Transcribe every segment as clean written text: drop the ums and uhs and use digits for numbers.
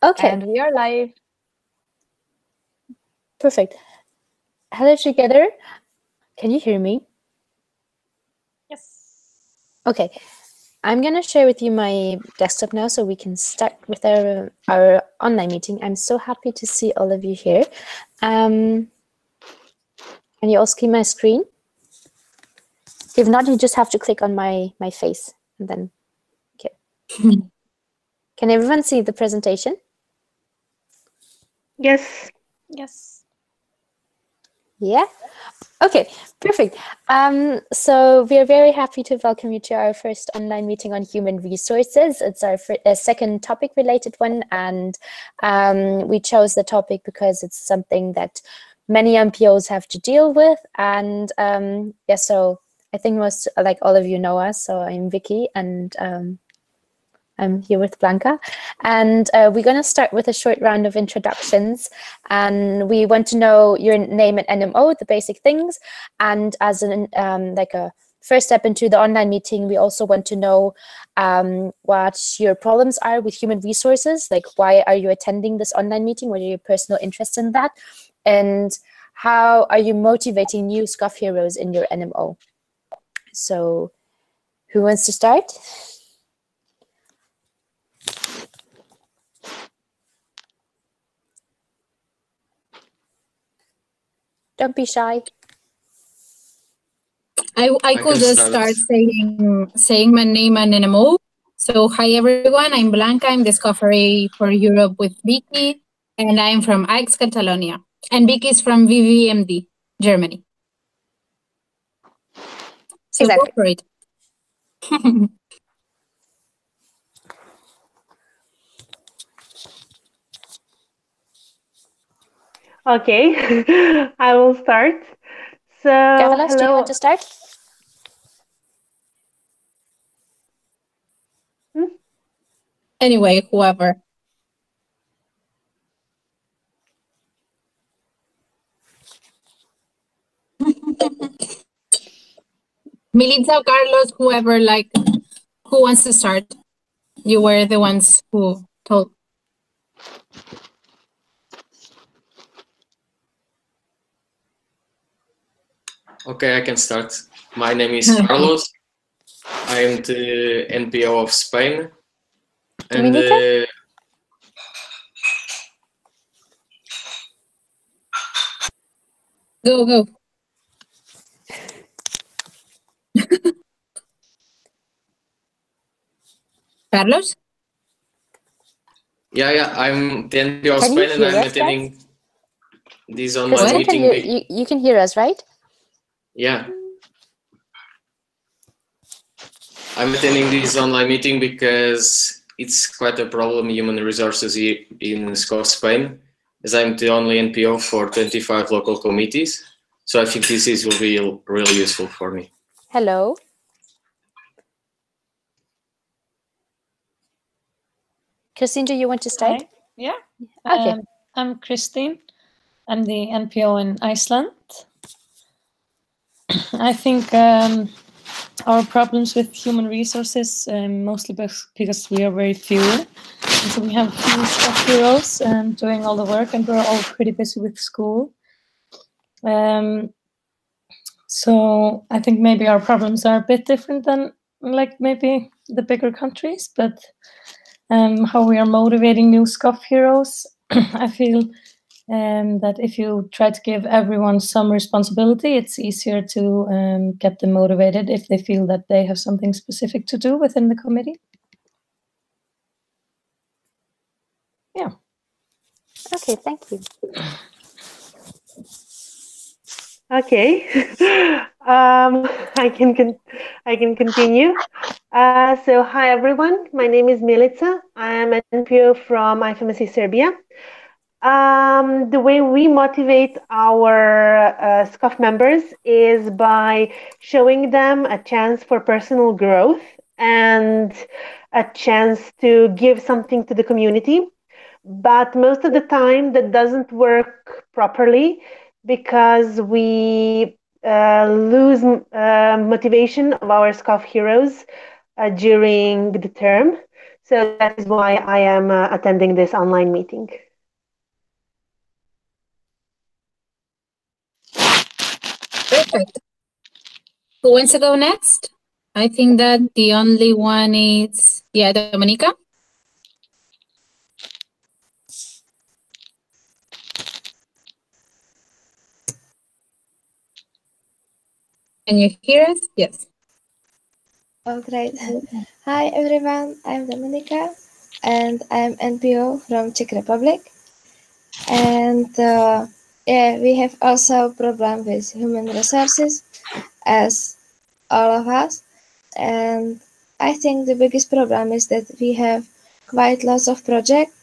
Okay. And we are live. Perfect. Hello together. Can you hear me? Yes. Okay. I'm going to share with you my desktop now so we can start with our online meeting. I'm so happy to see all of you here. Can you all see my screen? If not, you just have to click on my face and then, okay. Can everyone see the presentation? Yes. Yes. Yeah. Okay, perfect. So we are very happy to welcome you to our first online meeting on human resources. It's our second topic related one, and we chose the topic because it's something that many NPOs have to deal with. And yeah, so I think most, like all of you know us. So I'm Vicky, and I'm here with Blanca, and we're going to start with a short round of introductions, and we want to know your name and NMO, the basic things, and as an like a first step into the online meeting, we also want to know what your problems are with human resources, like why are you attending this online meeting, what are your personal interests in that, and how are you motivating new SCOF heroes in your NMO. So who wants to start? Don't be shy. I could just start saying my name and NMO. So hi everyone, I'm Blanca. I'm Discovery for Europe with Vicky, and I'm from Aix, Catalonia. And Vicky is from VVMD, Germany. So Exactly. go for it. Okay, I will start. So, Carlos, do you hello. want to start? Anyway, whoever. Militza, Carlos, whoever, like, who wants to start? You were the ones who told. Okay, I can start. My name is Carlos. I am the NPO of Spain. And Go. Carlos? Yeah, I'm the NPO of Spain, and I'm attending this online meeting. You can hear us, right? Yeah. I'm attending this online meeting because it's quite a problem, human resources here in SCOF Spain, as I'm the only NPO for 25 local committees. So I think this will be really useful for me. Hello. Christine, do you want to start? Hi. Yeah. Okay. I'm Christine. I'm the NPO in Iceland. I think our problems with human resources, mostly because we are very few. And so we have few SCOF heroes doing all the work, and we're all pretty busy with school. So I think maybe our problems are a bit different than like maybe the bigger countries, but how we are motivating new SCOF heroes, I feel that if you try to give everyone some responsibility, it's easier to get them motivated if they feel that they have something specific to do within the committee. Yeah. Okay, thank you. Okay, I can continue. So hi everyone, my name is Milica. I am an NPO from IFMSC Serbia. The way we motivate our SCOF members is by showing them a chance for personal growth and a chance to give something to the community. But most of the time, that doesn't work properly because we lose motivation of our SCOF heroes during the term. So that is why I am attending this online meeting. Perfect. Who wants to go next? I think that the only one is, yeah, Dominica. Can you hear us? Yes. Oh, great. Hi, everyone. I'm Dominika, and I'm NPO from Czech Republic. And yeah, we have also problem with human resources, as all of us. And I think the biggest problem is that we have quite lots of projects,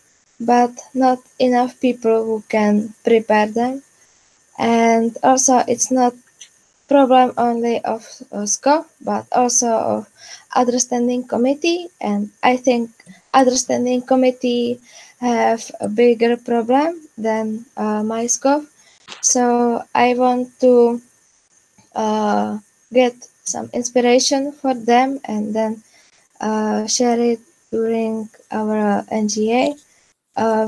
but not enough people who can prepare them. And also, it's not problem only of scope, but also of understanding committee. And I think understanding committee have a bigger problem than my scope. So I want to get some inspiration for them and then share it during our NGA,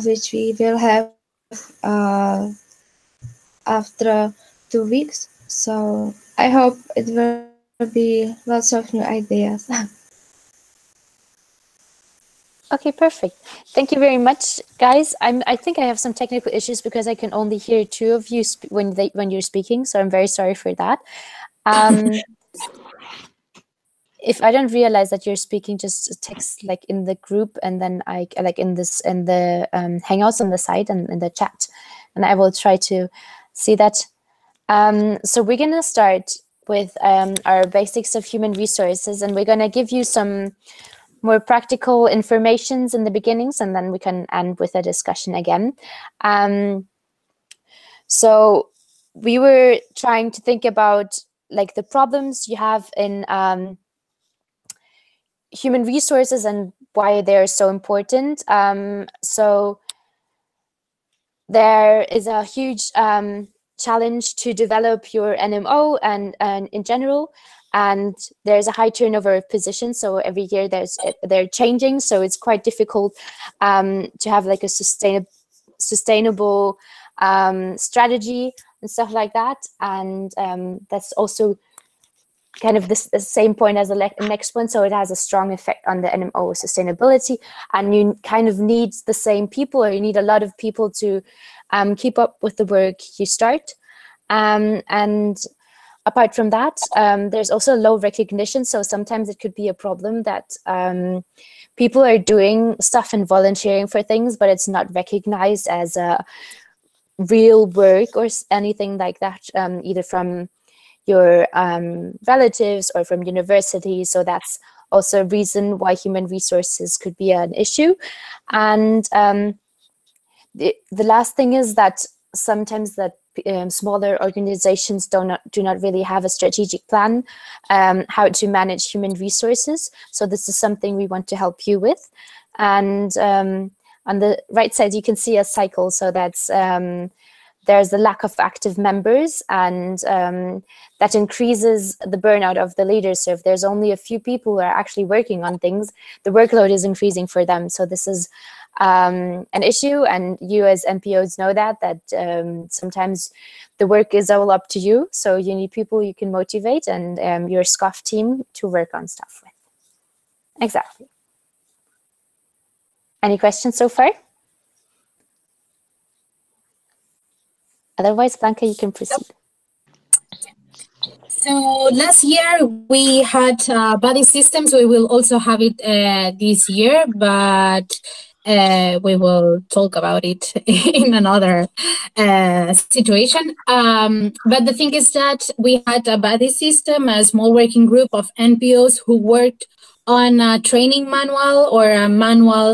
which we will have after 2 weeks. So I hope it will be lots of new ideas. Okay, perfect. Thank you very much, guys. I think I have some technical issues because I can only hear two of you when you're speaking, so I'm very sorry for that. If I don't realize that you're speaking, just text like in the group, and then I like in the Hangouts on the side and in the chat, and I will try to see that. So we're gonna start with our basics of human resources, and we're gonna give you some more practical informations in the beginnings, and then we can end with a discussion again. So we were trying to think about like the problems you have in human resources and why they're so important. So there is a huge challenge to develop your NMO and in general, and there's a high turnover of positions. So every year they're changing. So it's quite difficult to have like a sustainable strategy and stuff like that. And that's also kind of the same point as the next one. So it has a strong effect on the NMO sustainability, and you kind of need the same people, or you need a lot of people to keep up with the work you start. And apart from that, there's also low recognition. So sometimes it could be a problem that people are doing stuff and volunteering for things, but it's not recognized as a real work or anything like that, either from your relatives or from universities. So that's also a reason why human resources could be an issue. And the last thing is that sometimes that smaller organizations do not really have a strategic plan how to manage human resources. So this is something we want to help you with. And on the right side, you can see a cycle. So that's there's a lack of active members, and that increases the burnout of the leaders. So if there's only a few people who are actually working on things, the workload is increasing for them. So this is an issue, and you as NPOs know that sometimes the work is all up to you. So you need people you can motivate, and your SCOF team to work on stuff with. Exactly. Any questions so far? Otherwise, Blanca, you can proceed. So last year we had buddy systems. We will also have it this year, but we will talk about it in another situation. But the thing is that we had a buddy system, a small working group of NPOs who worked on a training manual or a manual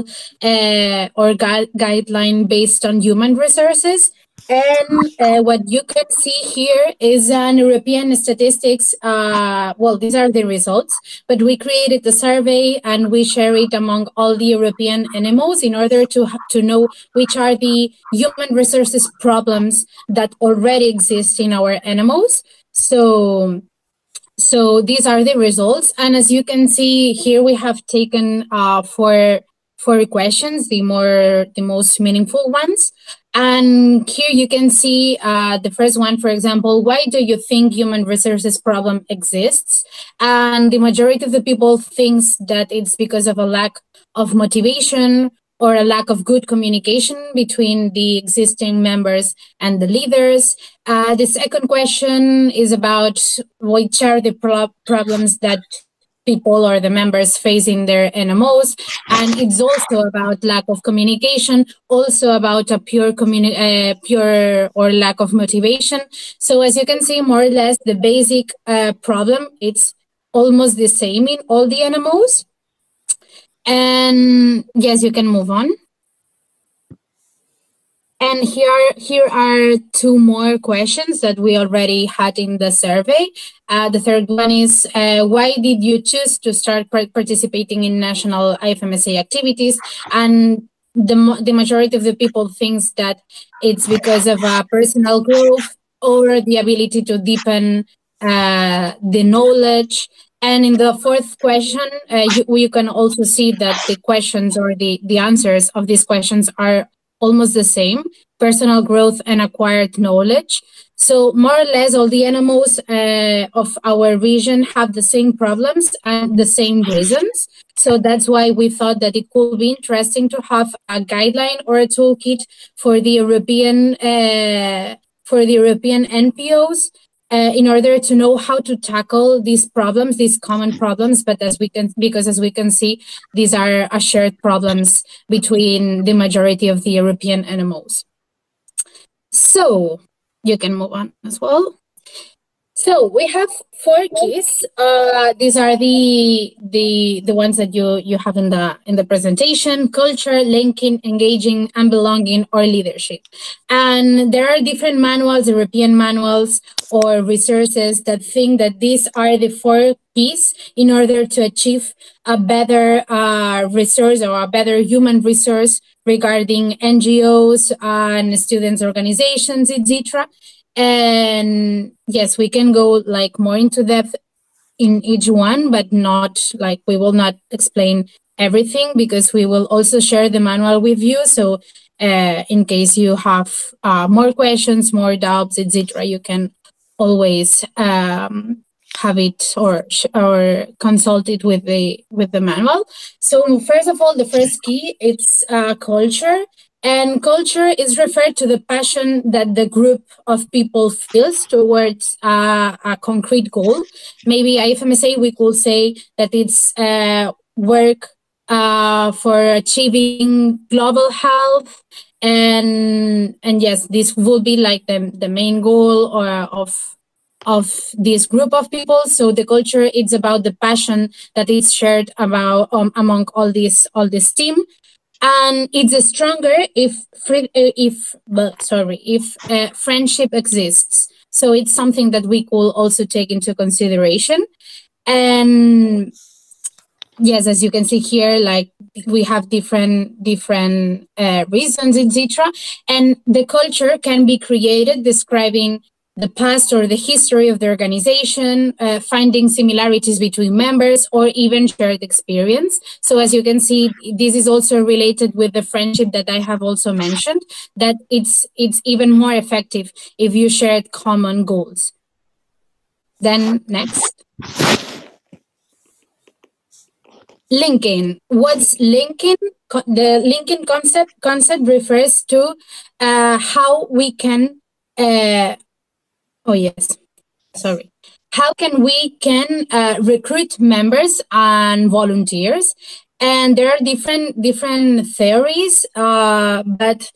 or guideline based on human resources. And what you can see here is an European statistics. Well, these are the results, but we created the survey and we share it among all the European NMOs in order to know which are the human resources problems that already exist in our NMOs. So these are the results. And as you can see here, we have taken for 4 questions, the most meaningful ones. And here you can see the first one, for example, why do you think human resources problem exists? And the majority of the people thinks that it's because of a lack of motivation or a lack of good communication between the existing members and the leaders. The second question is about which are the problems that people or the members face in their NMOs, and it's also about lack of communication, also about a pure or lack of motivation. So as you can see, more or less the basic problem, it's almost the same in all the NMOs. And yes, you can move on. And here are 2 more questions that we already had in the survey. The third one is, why did you choose to start participating in national IFMSA activities? And the majority of the people thinks that it's because of personal growth or the ability to deepen the knowledge. And in the fourth question, you can also see that the questions or the answers of these questions are almost the same: personal growth and acquired knowledge. So more or less all the NMOs of our region have the same problems and the same reasons. So that's why we thought that it could be interesting to have a guideline or a toolkit for the European NPOs in order to know how to tackle these problems, these common problems. But as we can see, these are shared problems between the majority of the European NMOs. So you can move on as well. So we have 4 keys. These are the ones that you have in the presentation: culture, linking, engaging, and belonging, or leadership. And there are different manuals, European manuals or resources that think that these are the 4 keys in order to achieve a better resource or a better human resource regarding NGOs and students' organizations, etc. And yes, we can go like more into depth in each one, but not like we will not explain everything, because we will also share the manual with you. So in case you have more questions, more doubts, etc., you can always have it or consult it with the manual. So first of all, the first key, it's culture. And culture is referred to the passion that the group of people feels towards a concrete goal. Maybe IFMSA, we could say that it's work for achieving global health. And yes, this will be like the main goal or of this group of people. So the culture, it's about the passion that is shared about among all this team. And it's stronger if friendship exists. So it's something that we could also take into consideration. And yes, as you can see here, like we have different reasons, etc. And the culture can be created describing the past or the history of the organization, finding similarities between members, or even shared experience. So as you can see, this is also related with the friendship that I have also mentioned, that it's even more effective if you shared common goals. Then next. Linking. What's linking? The linking concept refers to how we can how can we recruit members and volunteers. And there are different theories, but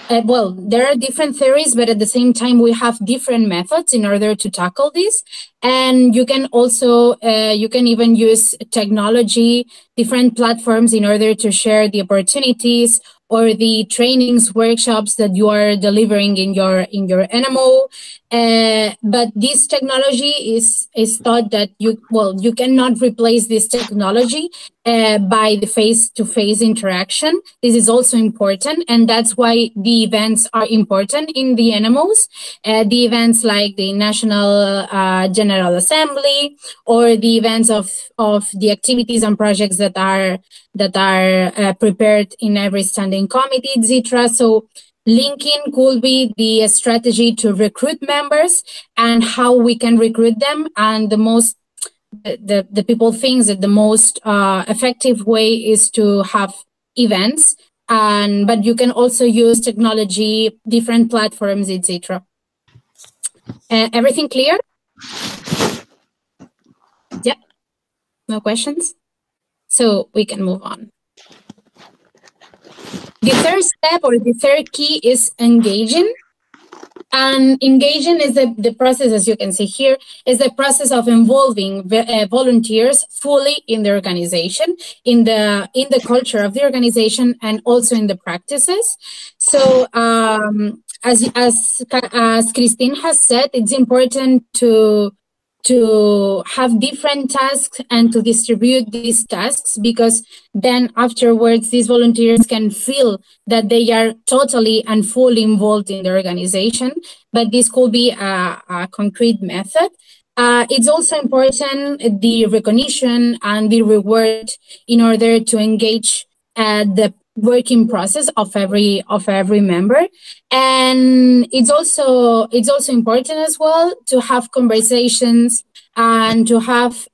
there are different theories, but at the same time, we have different methods in order to tackle this. And you can also, you can even use technology, different platforms in order to share the opportunities or the trainings, workshops that you are delivering in your NMO. But this technology is thought that you cannot replace this technology by the face-to-face interaction. This is also important, and that's why the events are important in the NMOs. The events like the National General Assembly, or the events of the activities and projects that are prepared in every standing committee, etc. So linking could be the strategy to recruit members and how we can recruit them. And the people think that the most effective way is to have events, but you can also use technology, different platforms, etc. Everything clear? Yeah, no questions? So we can move on. The third step, or the third key, is engaging. And engaging is the process, as you can see here, is the process of involving volunteers fully in the organization, in the culture of the organization, and also in the practices. So as Christine has said, it's important to have different tasks and to distribute these tasks, because then afterwards these volunteers can feel that they are totally and fully involved in the organization. But this could be a concrete method. It's also important the recognition and the reward in order to engage the working process of every member. And it's also important as well to have conversations and to have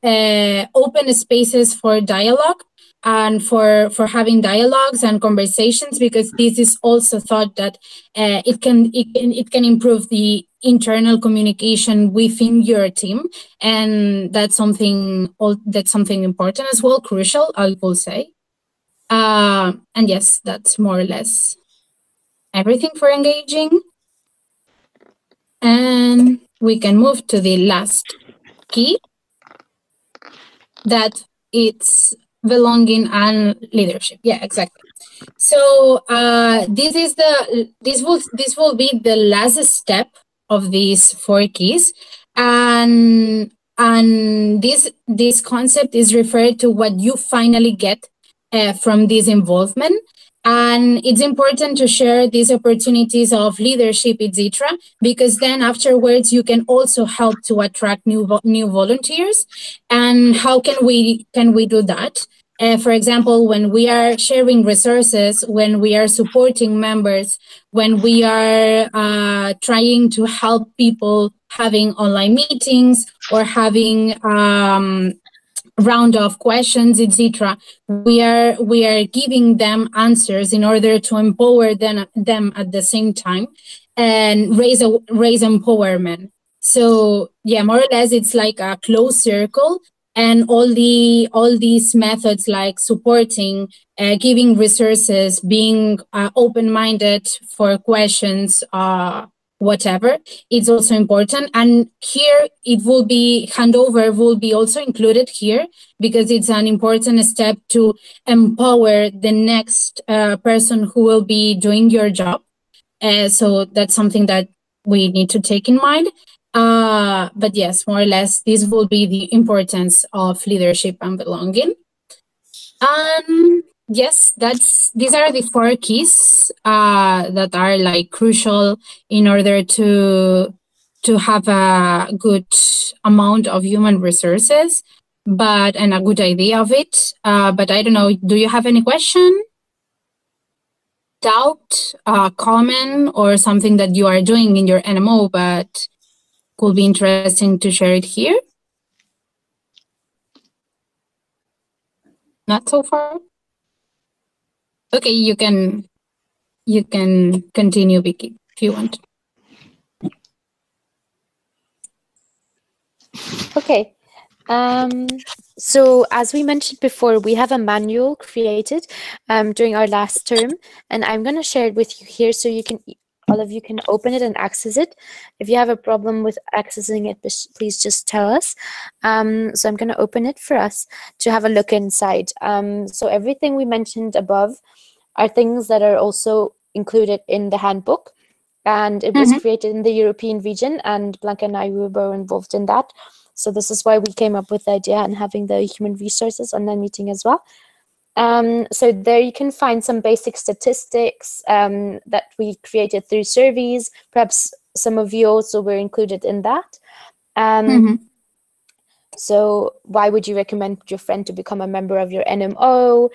open spaces for dialogue and for having dialogues and conversations, because this is also thought that it can improve the internal communication within your team, and that's something important as well, crucial, I will say. And yes, that's more or less everything for engaging. And we can move to the last key, that it's belonging and leadership. Yeah, exactly. So this will be the last step of these 4 keys, and this concept is referred to what you finally get from this involvement. And it's important to share these opportunities of leadership, etc., because then afterwards you can also help to attract new volunteers. And how can we do that? For example, when we are sharing resources, when we are supporting members, when we are trying to help people having online meetings or having round of questions, etc., we are giving them answers in order to empower them at the same time and raise empowerment. So yeah, more or less it's like a closed circle, and all these methods like supporting, giving resources, being open-minded for questions, whatever, it's also important. And here it will be handover will be also included here, because it's an important step to empower the next person who will be doing your job. So that's something that we need to take in mind. But yes, more or less, this will be the importance of leadership and belonging. Yes, these are the 4 keys that are like crucial in order to have a good amount of human resources, and a good idea of it. But I don't know, do you have any question, doubt, comment, or something that you are doing in your NMO but could be interesting to share it here? Not so far? Okay, you can continue, Vicky, if you want. Okay. So as we mentioned before, we have a manual created during our last term, and I'm going to share it with you here so all of you can open it and access it. If you have a problem with accessing it, please just tell us. So I'm going to open it for us to have a look inside. So everything we mentioned above are things that are also included in the handbook. And it was created in the European region, and Blanca and I were involved in that. So this is why we came up with the idea and having the human resources online meeting as well. So there you can find some basic statistics that we created through surveys. Perhaps some of you also were included in that. So why would you recommend your friend to become a member of your NMO?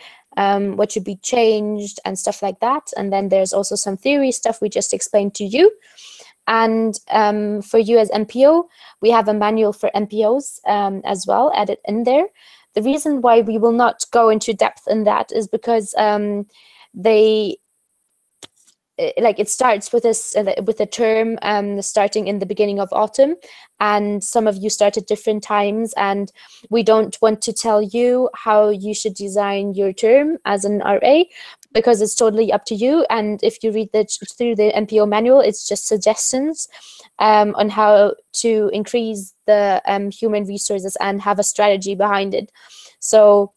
What should be changed and stuff like that. And then there's also some theory stuff we just explained to you. And for you as NPO, we have a manual for NPOs as well added in there. The reason why we will not go into depth in that is because it starts with this with a term starting in the beginning of autumn, and some of you start at different times, and we don't want to tell you how you should design your term as an RA, because it's totally up to you. And if you read through the NPO manual, it's just suggestions on how to increase the human resources and have a strategy behind it. So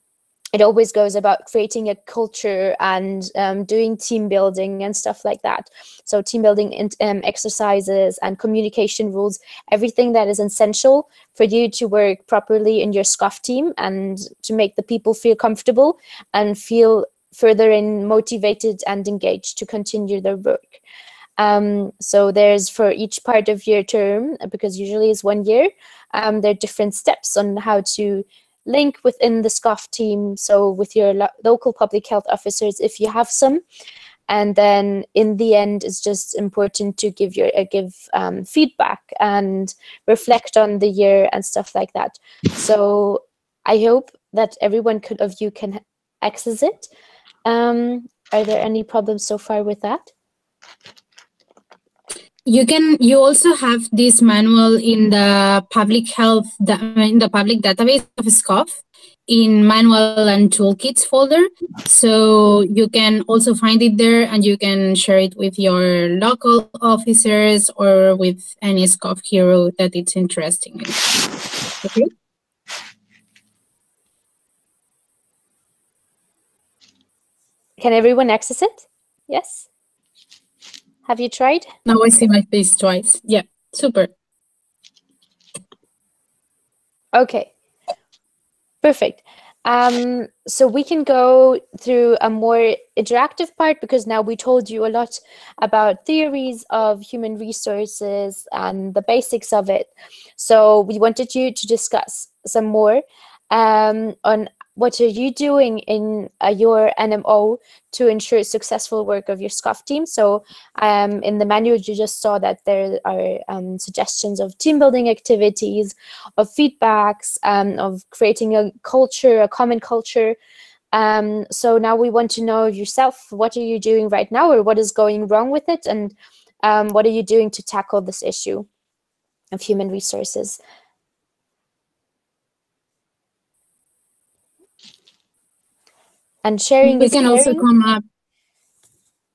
it always goes about creating a culture and doing team building and stuff like that. So team building exercises and communication rules, everything that is essential for you to work properly in your SCOF team and to make the people feel comfortable and feel further motivated and engaged to continue their work. So there's for each part of your term, because usually it's 1 year, there are different steps on how to link within the SCOF team, so with your local public health officers if you have some. And then in the end, it's just important to give feedback and reflect on the year and stuff like that. So I hope that everyone of you can access it. Are there any problems so far with that? You also have this manual in the public health, in the public database of SCOF, in manual and toolkits folder. So you can also find it there, and you can share it with your local officers or with any SCOF hero that it's interesting in. Okay. Can everyone access it? Yes. Have you tried? Now I see my face twice. Yeah, super. Okay, perfect. So we can go through a more interactive part, because now we told you a lot about theories of human resources and the basics of it. So we wanted you to discuss some more on what are you doing in your NMO to ensure successful work of your SCOF team. So in the manual, you just saw that there are suggestions of team building activities, of feedbacks, of creating a culture, a common culture. So now we want to know yourself, what are you doing right now, or what is going wrong with it, and what are you doing to tackle this issue of human resources? And sharing we can also come up.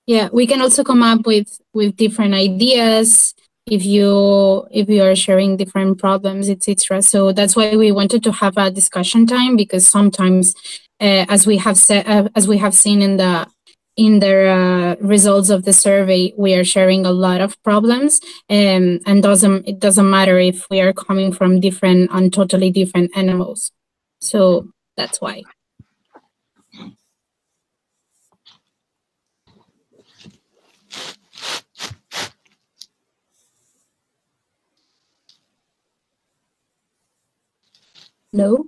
Yeah, we can also come up with different ideas if you are sharing different problems, etc. So that's why we wanted to have a discussion time, because sometimes, as we have seen in the results of the survey, we are sharing a lot of problems, and it doesn't matter if we are coming from different and totally different NMOs. So that's why. No.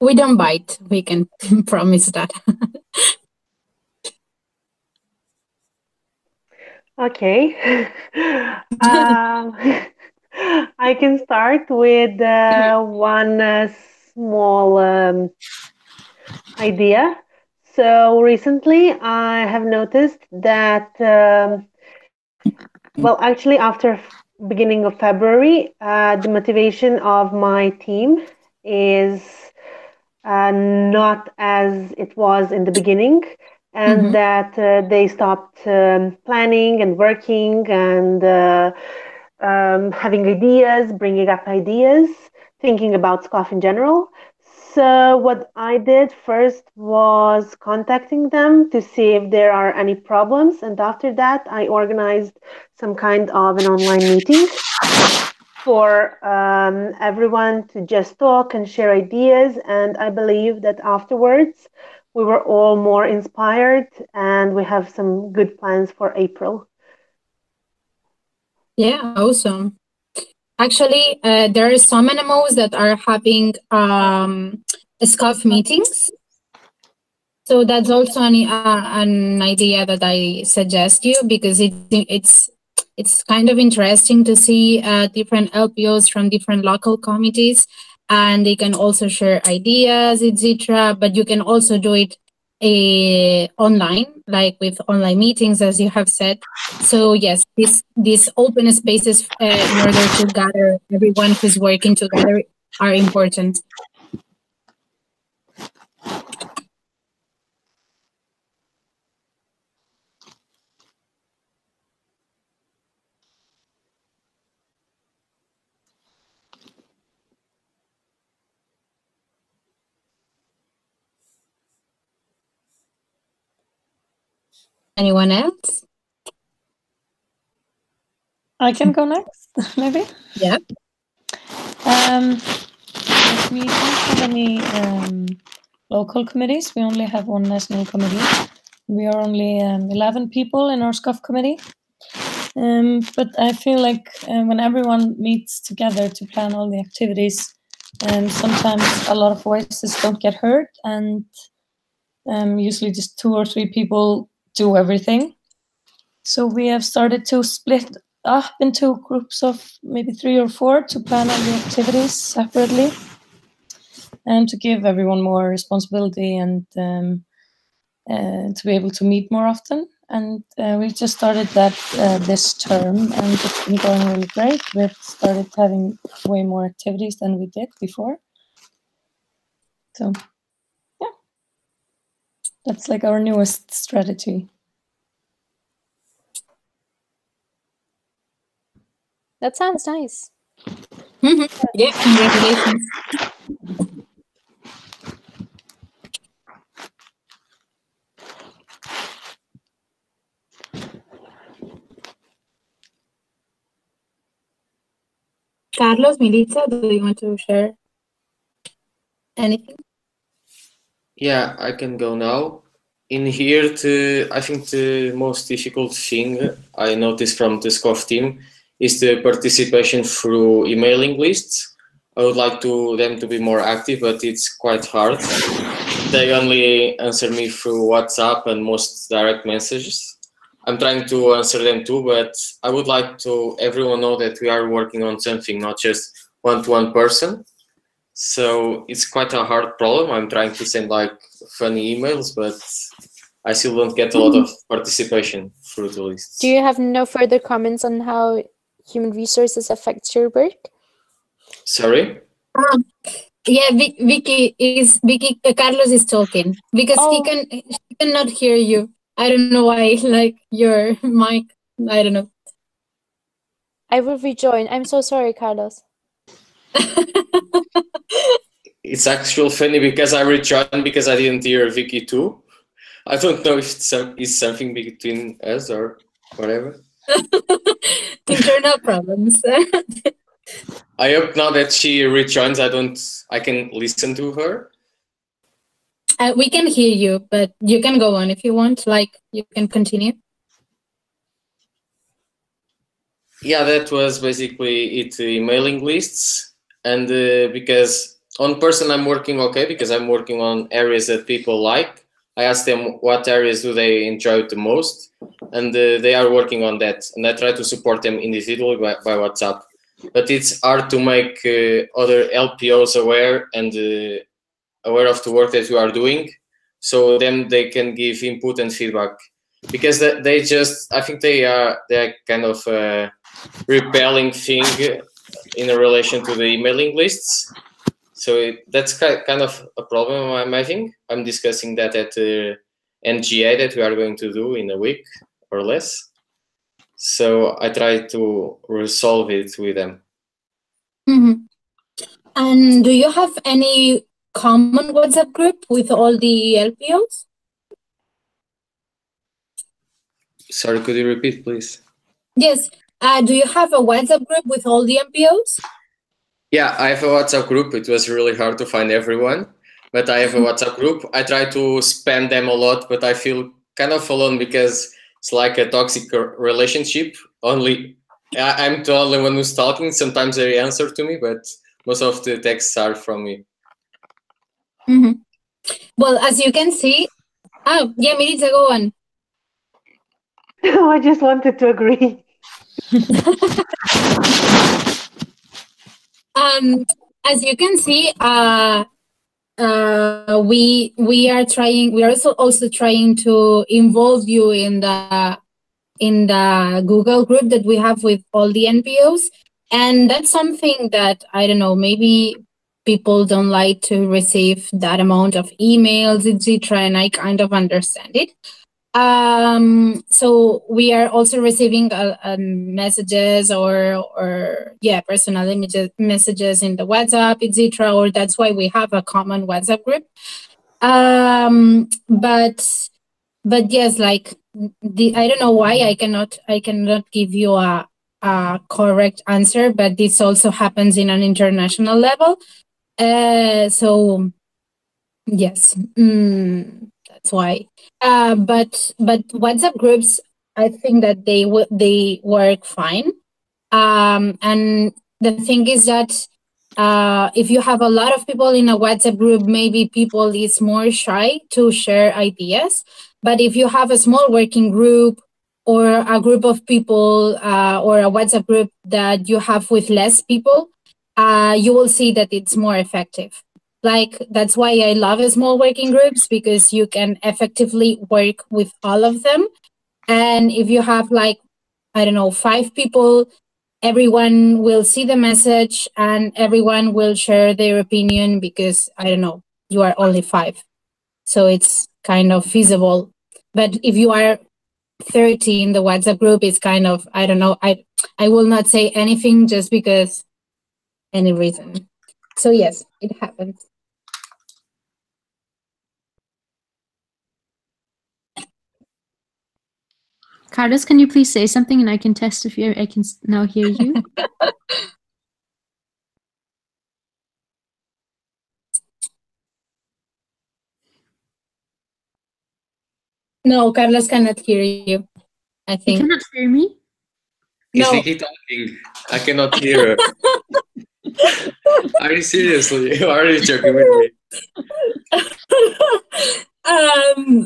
We don't bite, we can promise that. Okay. I can start with one small idea. So recently I have noticed that, well, actually after beginning of February, the motivation of my team is not as it was in the beginning, and that they stopped planning and working and having ideas, bringing up ideas, thinking about SCOF in general. So what I did first was contacting them to see if there are any problems, and after that, I organized some kind of an online meeting for everyone to just talk and share ideas. And I believe that afterwards, we were all more inspired, and we have some good plans for April. Yeah, awesome. Actually, there are some NMOs that are having SCOF meetings. So that's also an idea that I suggest you, because it's kind of interesting to see different LPOs from different local committees, and they can also share ideas, etc. But you can also do it online, like with online meetings, as you have said. So yes, these open spaces in order to gather everyone who's working together are important. Anyone else? I can go next, maybe. Yeah. We don't have any local committees. We only have one national committee. We are only 11 people in our SCOF committee. But I feel like when everyone meets together to plan all the activities, sometimes a lot of voices don't get heard, and usually just 2 or 3 people do everything. So we have started to split up into groups of maybe 3 or 4 to plan all the activities separately, and to give everyone more responsibility and to be able to meet more often. And we just started that this term, and it's been going really great. We've started having way more activities than we did before. So, yeah, that's like our newest strategy. That sounds nice. Yeah, congratulations. Carlos, Melissa, do you want to share anything? Yeah, I can go now. In here, I think the most difficult thing I noticed from the SCOF team is the participation through emailing lists. I would like them to be more active, but it's quite hard. They only answer me through WhatsApp and most direct messages. I'm trying to answer them too, but I would like to everyone know that we are working on something, not just one-to-one person. So it's quite a hard problem. I'm trying to send like funny emails, but I still don't get a lot of participation through the list. Do you have no further comments on how human resources affects your work? Sorry? Yeah, Vicky, Carlos is talking because he cannot hear you. I don't know why, like your mic, I don't know. I will rejoin. I'm so sorry, Carlos. It's actually funny because I rejoined because I didn't hear Vicky too. I don't know if it's something between us or whatever. Internal problems. I hope now that she rejoins, I can listen to her. We can hear you, but you can go on if you want. Like, you can continue. Yeah, that was basically it. Mailing lists, and because on person I'm working okay because I'm working on areas that people like. I ask them what areas do they enjoy the most, and they are working on that. And I try to support them individually by WhatsApp. But it's hard to make other LPOs aware and aware of the work that you are doing, so then they can give input and feedback. Because they just, I think they're kind of repelling thing in relation to the emailing lists. So that's kind of a problem I'm having. I'm discussing that at the NGA that we are going to do in a week or less. So I try to resolve it with them. And do you have any common WhatsApp group with all the LPOs? Sorry, could you repeat, please? Yes. Do you have a WhatsApp group with all the NPOs? Yeah, I have a WhatsApp group. It was really hard to find everyone, but I have a WhatsApp group. I try to spam them a lot, but I feel kind of alone because it's like a toxic relationship. I'm the only one who's talking. Sometimes they answer to me, but most of the texts are from me. Mm-hmm. Well, as you can see, yeah, Miritza, go on. I just wanted to agree. As you can see, we are trying. We are also trying to involve you in the Google group that we have with all the NPOs, and that's something that I don't know. Maybe people don't like to receive that amount of emails, etc., and I kind of understand it. So we are also receiving messages or personal messages in the WhatsApp, etc. Or that's why we have a common WhatsApp group. But yes, like I don't know why I cannot give you a correct answer, but this also happens in an international level. So yes. That's why. But WhatsApp groups, I think that they work fine. And the thing is that if you have a lot of people in a WhatsApp group, maybe people is more shy to share ideas. But if you have a small working group or a group of people or a WhatsApp group that you have with less people, you will see that it's more effective. Like, that's why I love small working groups, because you can effectively work with all of them. And if you have like, I don't know, 5 people, everyone will see the message and everyone will share their opinion because, I don't know, you are only 5. So it's kind of feasible. But if you are 30 in the WhatsApp group, it's kind of, I don't know, I will not say anything just because any reason. So yes, it happens. Carlos, can you please say something and I can test if I can now hear you? No, Carlos cannot hear you, I think. You cannot hear me? Is No. Vicky talking? I cannot hear her. Are you seriously? Or are you joking with me?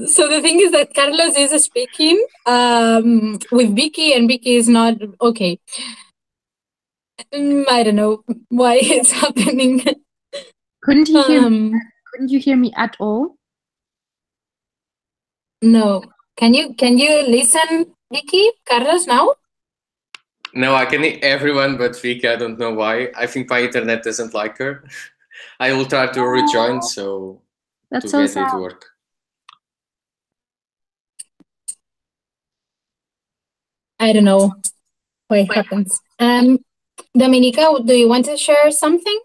So the thing is that Carlos is speaking with Vicky, and Vicky is not okay. I don't know why it's happening. Couldn't you hear me at all? No. Can you listen, Vicky, Carlos, now? No, I can hear everyone but Vicky. I don't know why. I think my internet doesn't like her. I will try to rejoin to get it to work. I don't know why it happens. Dominica, do you want to share something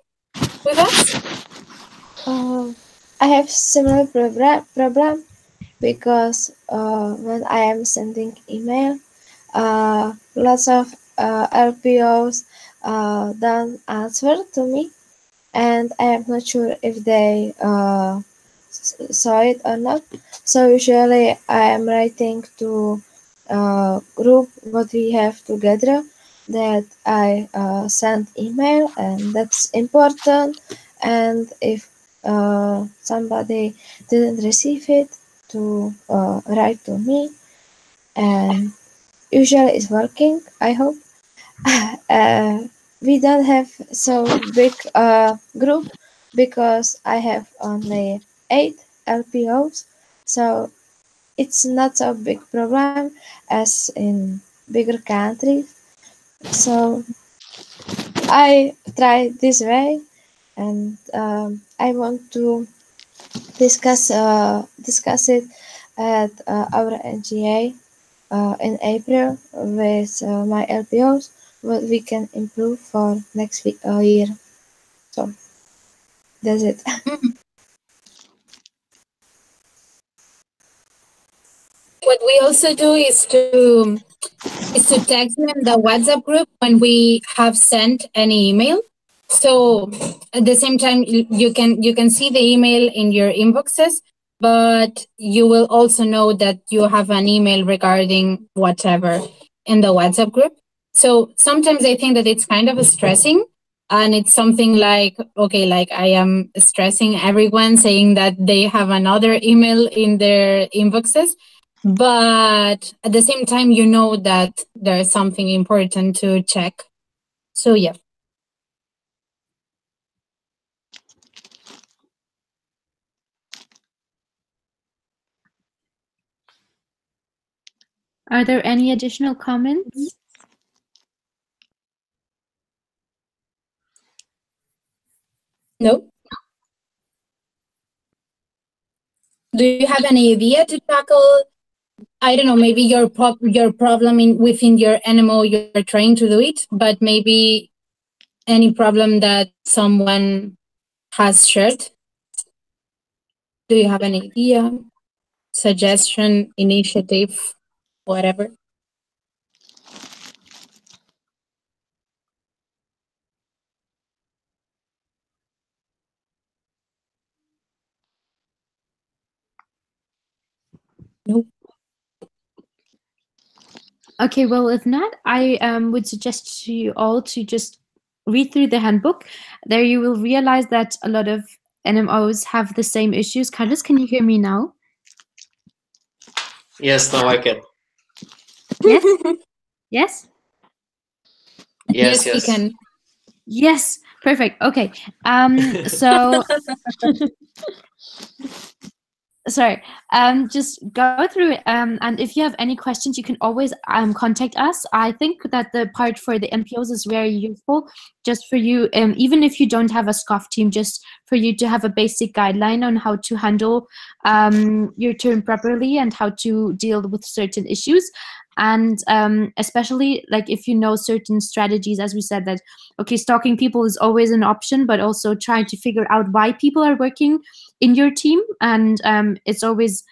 with us? I have similar problem because when I am sending email, lots of LPOs don't answer to me, and I am not sure if they saw it or not. So usually I am writing to group what we have together that I send email, and that's important. And if somebody didn't receive it, to write to me, and usually it's working, I hope. We don't have so big group because I have only 8 LPOs, so it's not so big problem as in bigger countries. So I try this way, and I want to discuss it at our NGA in April with my LPOs, what we can improve for next year. So that's it. what we also do is to text them the WhatsApp group when we have sent any email. So at the same time, you can see the email in your inboxes, but you will also know that you have an email regarding whatever in the WhatsApp group. So sometimes I think that it's kind of stressing, and it's something like, okay, like I am stressing everyone saying that they have another email in their inboxes, but at the same time you know that there's something important to check. So yeah. Are there any additional comments? No. Do you have any idea to tackle, I don't know, maybe your problem within your NMO, you're trying to do it, but maybe any problem that someone has shared? Do you have any idea, suggestion, initiative, whatever? Nope. Okay, well, if not, I would suggest to you all to just read through the handbook. There you will realize that a lot of NMOs have the same issues. Carlos, can you hear me now? Yes, now I can. Yes? Yes? Yes, He yes. can. Yes, perfect. Okay. So sorry, just go through it, and if you have any questions, you can always contact us. I think that the part for the NPOs is very useful, just for you, even if you don't have a SCOF team, just for you to have a basic guideline on how to handle your term properly and how to deal with certain issues. And especially like if you know certain strategies, as we said, that okay, stalking people is always an option, but also trying to figure out why people are working in your team, and it's always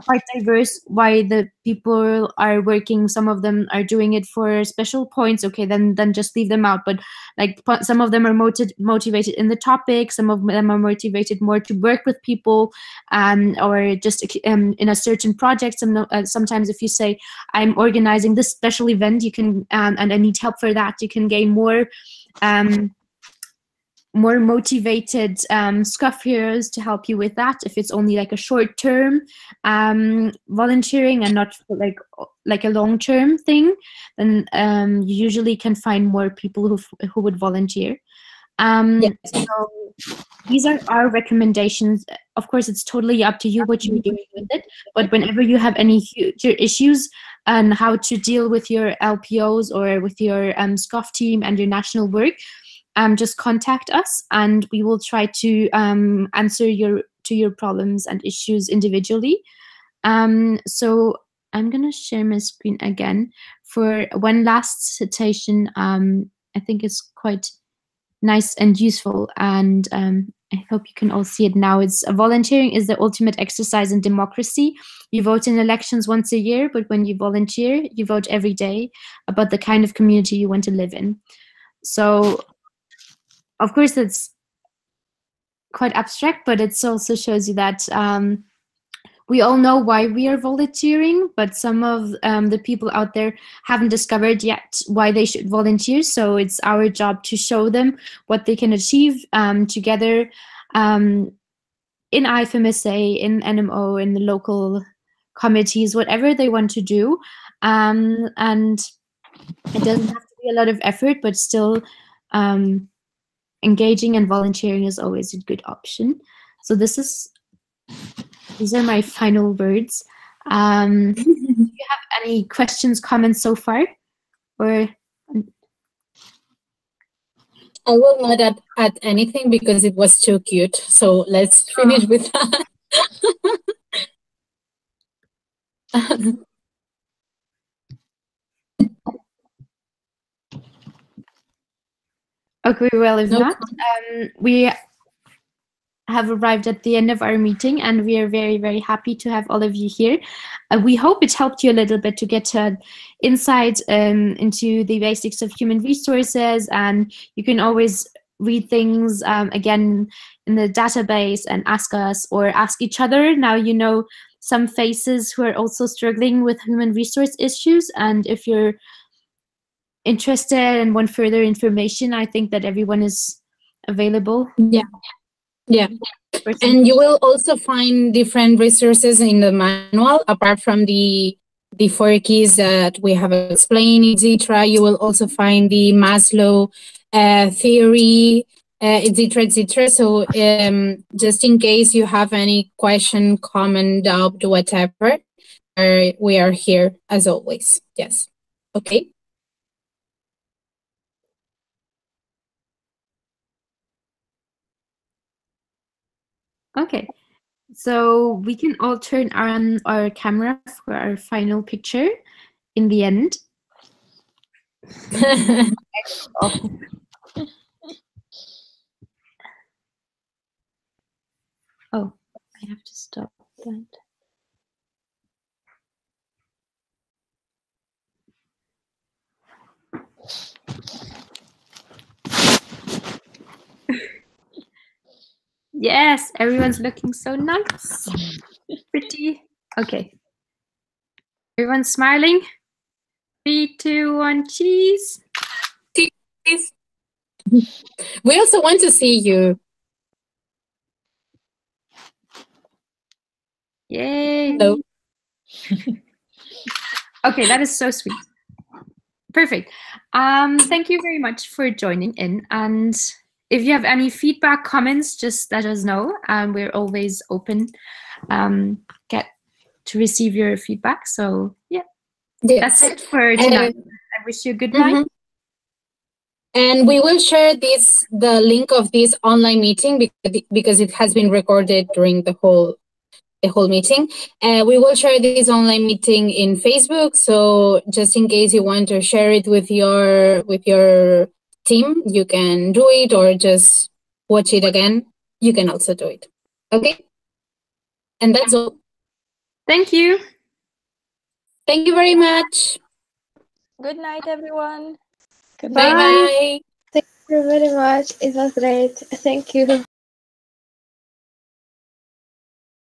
quite diverse why the people are working. Some of them are doing it for special points, okay, then just leave them out, but like some of them are motivated in the topic, some of them are motivated more to work with people, or just in a certain project. Sometimes if you say I'm organizing this special event, you can and I need help for that, you can gain more motivated SCUF heroes to help you with that. If it's only like a short term volunteering and not like a long term thing, then you usually can find more people who would volunteer. So these are our recommendations. Of course, it's totally up to you what you're doing with it. But whenever you have any future issues and how to deal with your LPOs or with your SCUF team and your national work, just contact us and we will try to answer your problems and issues individually. So I'm gonna share my screen again for one last citation. I think it's quite nice and useful, and I hope you can all see it now. It's volunteering is the ultimate exercise in democracy. You vote in elections once a year, but when you volunteer, you vote every day about the kind of community you want to live in. So of course, it's quite abstract, but it also shows you that we all know why we are volunteering, but some of the people out there haven't discovered yet why they should volunteer. So it's our job to show them what they can achieve together in IFMSA, in NMO, in the local committees, whatever they want to do. And it doesn't have to be a lot of effort, but still engaging and volunteering is always a good option. So these are my final words. Do you have any questions, comments so far? Or I will not add anything because it was too cute. So let's finish with that. okay, well, if No not, we have arrived at the end of our meeting, and we are very, very happy to have all of you here. We hope it helped you a little bit to get insight into the basics of human resources, and you can always read things again in the database and ask us or ask each other. Now you know some faces who are also struggling with human resource issues, and if you're interested and want further information, I think that everyone is available. Yeah. And you will also find different resources in the manual, apart from the 4 keys that we have explained, etc. You will also find the Maslow theory, etc., etc. So just in case you have any question, comment, doubt, whatever, we are here as always. Yes. Okay. Okay, so we can all turn on our camera for our final picture in the end. Oh, I have to stop that. Yes, everyone's looking so nice. Pretty. Okay. Everyone's smiling. 3, 2, 1, cheese. Cheese. We also want to see you. Yay. Hello. Okay, that is so sweet. Perfect. Thank you very much for joining in. And if you have any feedback, comments, just let us know. We're always open to receive your feedback. So yeah, yes. That's it for tonight. I wish you a good night. And we will share the link of this online meeting because it has been recorded during the whole meeting. We will share this online meeting in Facebook. So just in case you want to share it with your team, you can do it, or just watch it again. You can also do it. Okay. And that's all. Thank you. Thank you very much. Good night, everyone. Bye bye. Thank you very much. It was great. Thank you.